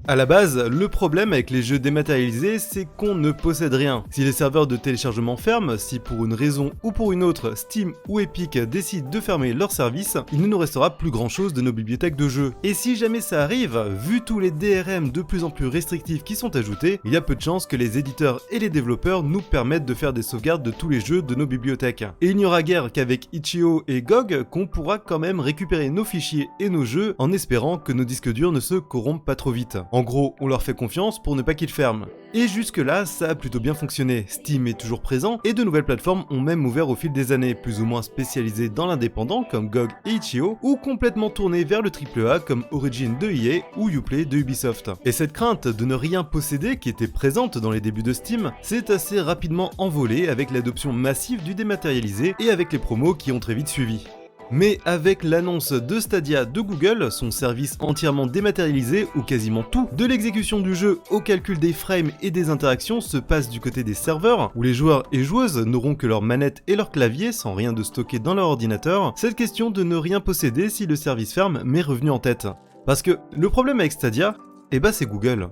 À la base, le problème avec les jeux dématérialisés, c'est qu'on ne possède rien. Si les serveurs de téléchargement ferment, si pour une raison ou pour une autre, Steam ou Epic décident de fermer leur service, il ne nous restera plus grand chose de nos bibliothèques de jeux. Et si jamais ça arrive, vu tous les DRM de plus en plus restrictifs qui sont ajoutés, il y a peu de chances que les éditeurs et les développeurs nous permettent de faire des sauvegardes de tous les jeux de nos bibliothèques. Et il n'y aura guère qu'avec Itch.io et GOG qu'on pourra quand même récupérer nos fichiers et nos jeux en espérant que nos disques durs ne se corrompent pas trop vite. En gros, on leur fait confiance pour ne pas qu'ils ferment. Et jusque là, ça a plutôt bien fonctionné. Steam est toujours présent et de nouvelles plateformes ont même ouvert au fil des années, plus ou moins spécialisées dans l'indépendant comme GOG et Itch.io, ou complètement tournées vers le AAA comme Origin de EA ou Uplay de Ubisoft. Et cette crainte de ne rien posséder qui était présente dans les débuts de Steam, s'est assez rapidement envolée avec l'adoption massive du dématérialisé et avec les promos qui ont très vite suivi. Mais avec l'annonce de Stadia de Google, son service entièrement dématérialisé où quasiment tout, de l'exécution du jeu au calcul des frames et des interactions, se passe du côté des serveurs, où les joueurs et joueuses n'auront que leur manette et leur clavier sans rien de stocké dans leur ordinateur, cette question de ne rien posséder si le service ferme m'est revenue en tête. Parce que le problème avec Stadia, c'est Google.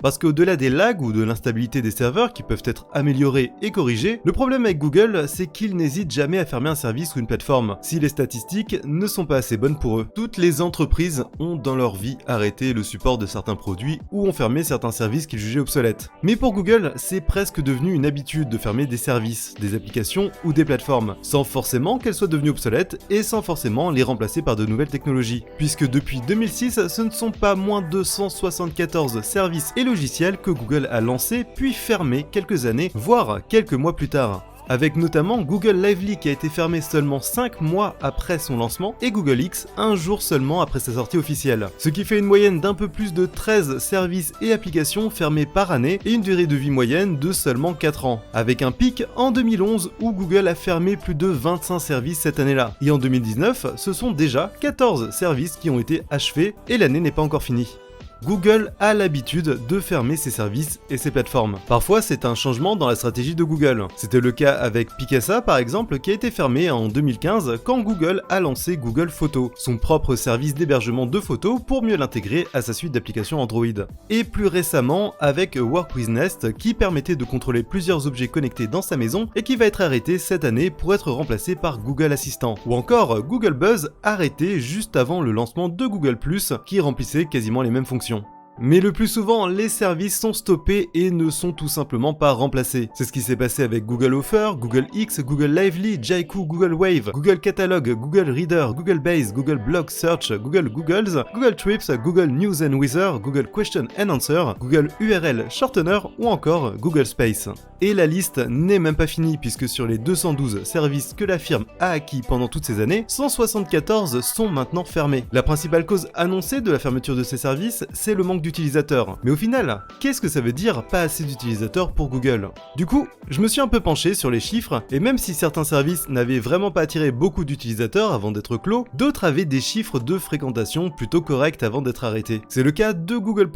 Parce qu'au-delà des lags ou de l'instabilité des serveurs qui peuvent être améliorés et corrigés, le problème avec Google, c'est qu'ils n'hésitent jamais à fermer un service ou une plateforme, si les statistiques ne sont pas assez bonnes pour eux. Toutes les entreprises ont dans leur vie arrêté le support de certains produits ou ont fermé certains services qu'ils jugeaient obsolètes. Mais pour Google, c'est presque devenu une habitude de fermer des services, des applications ou des plateformes, sans forcément qu'elles soient devenues obsolètes et sans forcément les remplacer par de nouvelles technologies. Puisque depuis 2006, ce ne sont pas moins de 174 services et logiciel que Google a lancé puis fermé quelques années, voire quelques mois plus tard. Avec notamment Google Lively qui a été fermé seulement 5 mois après son lancement et Google X un jour seulement après sa sortie officielle. Ce qui fait une moyenne d'un peu plus de 13 services et applications fermés par année et une durée de vie moyenne de seulement 4 ans. Avec un pic en 2011 où Google a fermé plus de 25 services cette année-là. Et en 2019, ce sont déjà 14 services qui ont été achevés et l'année n'est pas encore finie. Google a l'habitude de fermer ses services et ses plateformes. Parfois, c'est un changement dans la stratégie de Google. C'était le cas avec Picasa par exemple, qui a été fermé en 2015 quand Google a lancé Google Photos, son propre service d'hébergement de photos pour mieux l'intégrer à sa suite d'applications Android. Et plus récemment avec Work with Nest qui permettait de contrôler plusieurs objets connectés dans sa maison et qui va être arrêté cette année pour être remplacé par Google Assistant. Ou encore Google Buzz arrêté juste avant le lancement de Google+, qui remplissait quasiment les mêmes fonctions. Mais le plus souvent, les services sont stoppés et ne sont tout simplement pas remplacés. C'est ce qui s'est passé avec Google Offer, Google X, Google Lively, Jaiku, Google Wave, Google Catalog, Google Reader, Google Base, Google Blog Search, Google Googles, Google Trips, Google News and Weather, Google Question and Answer, Google URL Shortener ou encore Google Space. Et la liste n'est même pas finie puisque sur les 212 services que la firme a acquis pendant toutes ces années, 174 sont maintenant fermés. La principale cause annoncée de la fermeture de ces services, c'est le manque d'utilisateurs. Mais au final, qu'est-ce que ça veut dire pas assez d'utilisateurs pour Google? Du coup, je me suis un peu penché sur les chiffres, et même si certains services n'avaient vraiment pas attiré beaucoup d'utilisateurs avant d'être clos, d'autres avaient des chiffres de fréquentation plutôt corrects avant d'être arrêtés. C'est le cas de Google+,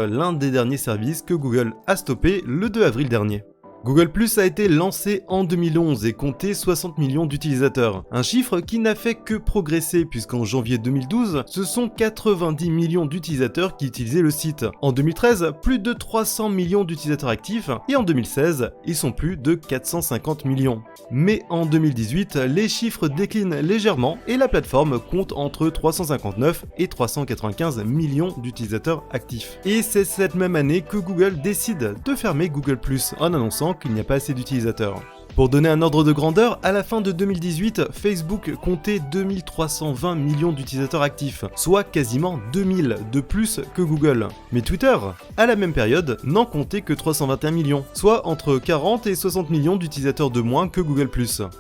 l'un des derniers services que Google a stoppé le 2 avril dernier. Google+ a été lancé en 2011 et comptait 60 millions d'utilisateurs, un chiffre qui n'a fait que progresser puisqu'en janvier 2012, ce sont 90 millions d'utilisateurs qui utilisaient le site. En 2013, plus de 300 millions d'utilisateurs actifs et en 2016, ils sont plus de 450 millions. Mais en 2018, les chiffres déclinent légèrement et la plateforme compte entre 359 et 395 millions d'utilisateurs actifs. Et c'est cette même année que Google décide de fermer Google+, en annonçant qu'il n'y a pas assez d'utilisateurs. Pour donner un ordre de grandeur, à la fin de 2018, Facebook comptait 2320 millions d'utilisateurs actifs, soit quasiment 2000 de plus que Google. Mais Twitter, à la même période, n'en comptait que 321 millions, soit entre 40 et 60 millions d'utilisateurs de moins que Google+.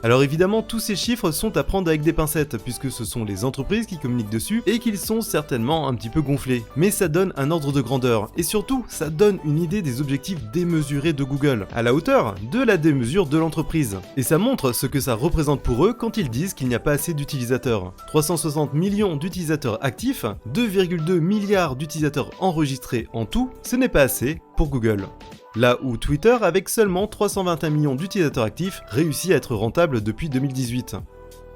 Alors évidemment, tous ces chiffres sont à prendre avec des pincettes, puisque ce sont les entreprises qui communiquent dessus et qu'ils sont certainement un petit peu gonflés. Mais ça donne un ordre de grandeur, et surtout, ça donne une idée des objectifs démesurés de Google, à la hauteur de la démesure de l'entreprise. Et ça montre ce que ça représente pour eux quand ils disent qu'il n'y a pas assez d'utilisateurs. 360 millions d'utilisateurs actifs, 2,2 milliards d'utilisateurs enregistrés en tout, ce n'est pas assez pour Google. Là où Twitter, avec seulement 321 millions d'utilisateurs actifs, réussit à être rentable depuis 2018.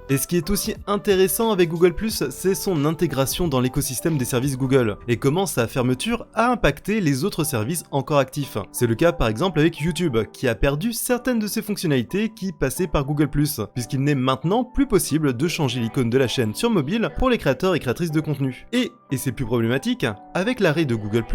Et ce qui est aussi intéressant avec Google+, c'est son intégration dans l'écosystème des services Google, et comment sa fermeture a impacté les autres services encore actifs. C'est le cas par exemple avec YouTube, qui a perdu certaines de ses fonctionnalités qui passaient par Google+, puisqu'il n'est maintenant plus possible de changer l'icône de la chaîne sur mobile pour les créateurs et créatrices de contenu. Et c'est plus problématique, avec l'arrêt de Google+,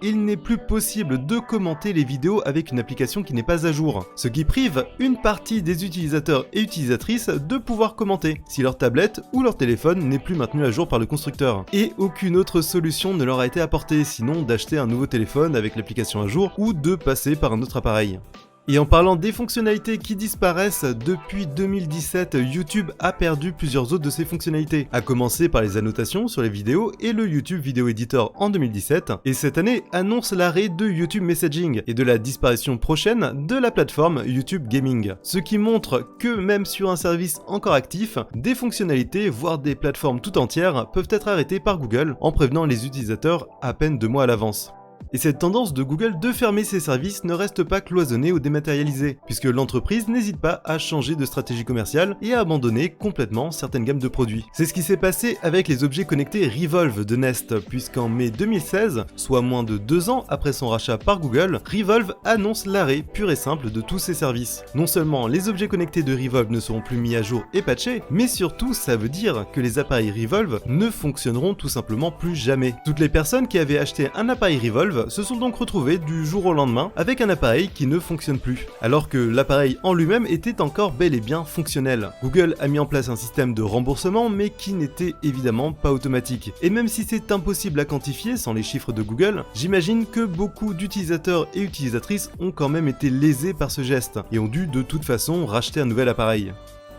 il n'est plus possible de commenter les vidéos avec une application qui n'est pas à jour, ce qui prive une partie des utilisateurs et utilisatrices de pouvoir commenter si leur tablette ou leur téléphone n'est plus maintenu à jour par le constructeur. Et aucune autre solution ne leur a été apportée, sinon d'acheter un nouveau téléphone avec l'application à jour ou de passer par un autre appareil. Et en parlant des fonctionnalités qui disparaissent, depuis 2017, YouTube a perdu plusieurs autres de ses fonctionnalités, à commencer par les annotations sur les vidéos et le YouTube Video Editor en 2017, et cette année annonce l'arrêt de YouTube Messaging et de la disparition prochaine de la plateforme YouTube Gaming. Ce qui montre que même sur un service encore actif, des fonctionnalités, voire des plateformes tout entières, peuvent être arrêtées par Google en prévenant les utilisateurs à peine 2 mois à l'avance. Et cette tendance de Google de fermer ses services ne reste pas cloisonnée ou dématérialisée, puisque l'entreprise n'hésite pas à changer de stratégie commerciale et à abandonner complètement certaines gammes de produits. C'est ce qui s'est passé avec les objets connectés Revolve de Nest, puisqu'en mai 2016, soit moins de 2 ans après son rachat par Google, Revolve annonce l'arrêt pur et simple de tous ses services. Non seulement les objets connectés de Revolve ne seront plus mis à jour et patchés, mais surtout ça veut dire que les appareils Revolve ne fonctionneront tout simplement plus jamais. Toutes les personnes qui avaient acheté un appareil Revolve se sont donc retrouvés du jour au lendemain avec un appareil qui ne fonctionne plus, alors que l'appareil en lui-même était encore bel et bien fonctionnel. Google a mis en place un système de remboursement mais qui n'était évidemment pas automatique. Et même si c'est impossible à quantifier sans les chiffres de Google, j'imagine que beaucoup d'utilisateurs et utilisatrices ont quand même été lésés par ce geste et ont dû de toute façon racheter un nouvel appareil.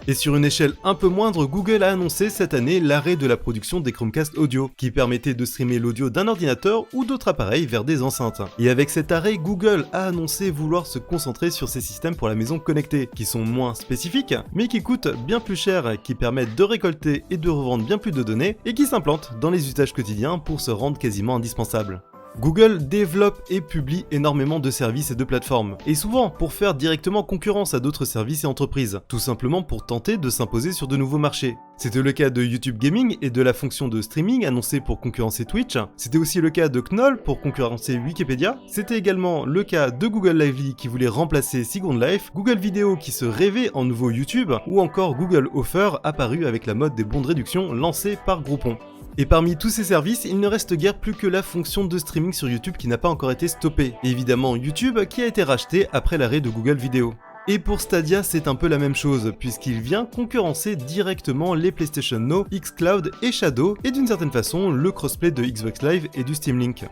Et sur une échelle un peu moindre, Google a annoncé cette année l'arrêt de la production des Chromecast audio, qui permettait de streamer l'audio d'un ordinateur ou d'autres appareils vers des enceintes. Et avec cet arrêt, Google a annoncé vouloir se concentrer sur ces systèmes pour la maison connectée, qui sont moins spécifiques, mais qui coûtent bien plus cher, qui permettent de récolter et de revendre bien plus de données, et qui s'implantent dans les usages quotidiens pour se rendre quasiment indispensables. Google développe et publie énormément de services et de plateformes, et souvent pour faire directement concurrence à d'autres services et entreprises, tout simplement pour tenter de s'imposer sur de nouveaux marchés. C'était le cas de YouTube Gaming et de la fonction de streaming annoncée pour concurrencer Twitch, c'était aussi le cas de Knoll pour concurrencer Wikipédia, c'était également le cas de Google Lively qui voulait remplacer Second Life, Google Video qui se rêvait en nouveau YouTube, ou encore Google Offer apparu avec la mode des bons de réduction lancée par Groupon. Et parmi tous ces services, il ne reste guère plus que la fonction de streaming sur YouTube qui n'a pas encore été stoppée. Et évidemment YouTube qui a été racheté après l'arrêt de Google Video. Et pour Stadia, c'est un peu la même chose, puisqu'il vient concurrencer directement les PlayStation Now, xCloud et Shadow, et d'une certaine façon, le crossplay de Xbox Live et du Steam Link.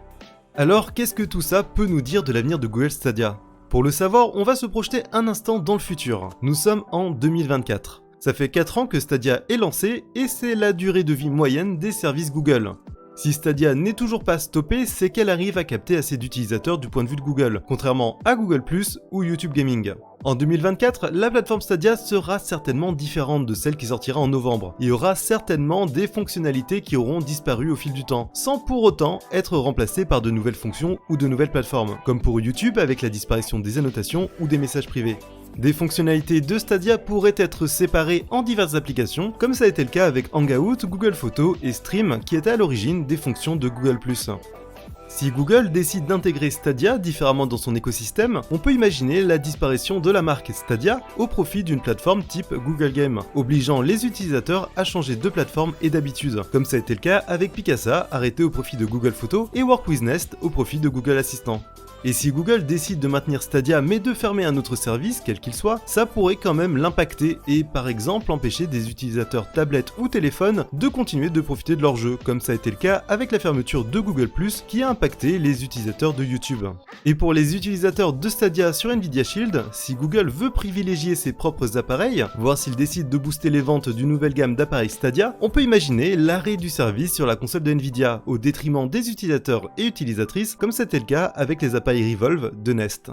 Alors, qu'est-ce que tout ça peut nous dire de l'avenir de Google Stadia ? Pour le savoir, on va se projeter un instant dans le futur. Nous sommes en 2024. Ça fait 4 ans que Stadia est lancé et c'est la durée de vie moyenne des services Google. Si Stadia n'est toujours pas stoppée, c'est qu'elle arrive à capter assez d'utilisateurs du point de vue de Google, contrairement à Google+, ou YouTube Gaming. En 2024, la plateforme Stadia sera certainement différente de celle qui sortira en novembre. Il y aura certainement des fonctionnalités qui auront disparu au fil du temps, sans pour autant être remplacées par de nouvelles fonctions ou de nouvelles plateformes, comme pour YouTube avec la disparition des annotations ou des messages privés. Des fonctionnalités de Stadia pourraient être séparées en diverses applications, comme ça a été le cas avec Hangout, Google Photos et Stream, qui étaient à l'origine des fonctions de Google+. Si Google décide d'intégrer Stadia différemment dans son écosystème, on peut imaginer la disparition de la marque Stadia au profit d'une plateforme type Google Game, obligeant les utilisateurs à changer de plateforme et d'habitude, comme ça a été le cas avec Picasa arrêté au profit de Google Photos et Work with Nest au profit de Google Assistant. Et si Google décide de maintenir Stadia mais de fermer un autre service, quel qu'il soit, ça pourrait quand même l'impacter et par exemple empêcher des utilisateurs tablettes ou téléphones de continuer de profiter de leur jeu, comme ça a été le cas avec la fermeture de Google+, qui a impacté les utilisateurs de YouTube. Et pour les utilisateurs de Stadia sur Nvidia Shield, si Google veut privilégier ses propres appareils, voire s'il décide de booster les ventes d'une nouvelle gamme d'appareils Stadia, on peut imaginer l'arrêt du service sur la console de Nvidia, au détriment des utilisateurs et utilisatrices, comme c'était le cas avec les appareils Revolve de Nest.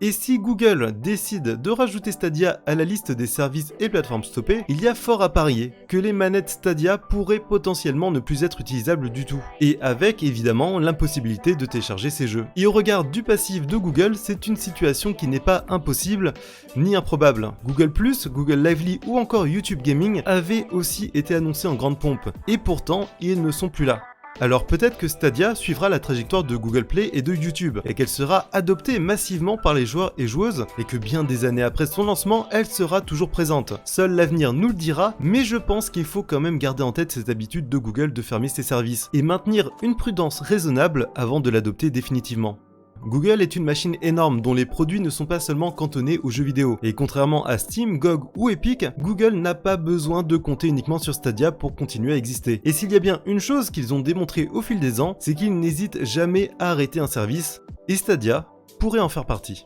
Et si Google décide de rajouter Stadia à la liste des services et plateformes stoppées, il y a fort à parier que les manettes Stadia pourraient potentiellement ne plus être utilisables du tout. Et avec évidemment l'impossibilité de télécharger ces jeux. Et au regard du passif de Google, c'est une situation qui n'est pas impossible ni improbable. Google+, Google Lively ou encore YouTube Gaming avaient aussi été annoncés en grande pompe. Et pourtant, ils ne sont plus là. Alors peut-être que Stadia suivra la trajectoire de Google Play et de YouTube, et qu'elle sera adoptée massivement par les joueurs et joueuses, et que bien des années après son lancement, elle sera toujours présente. Seul l'avenir nous le dira, mais je pense qu'il faut quand même garder en tête cette habitude de Google de fermer ses services, et maintenir une prudence raisonnable avant de l'adopter définitivement. Google est une machine énorme dont les produits ne sont pas seulement cantonnés aux jeux vidéo. Et contrairement à Steam, GOG ou Epic, Google n'a pas besoin de compter uniquement sur Stadia pour continuer à exister. Et s'il y a bien une chose qu'ils ont démontré au fil des ans, c'est qu'ils n'hésitent jamais à arrêter un service, et Stadia pourrait en faire partie.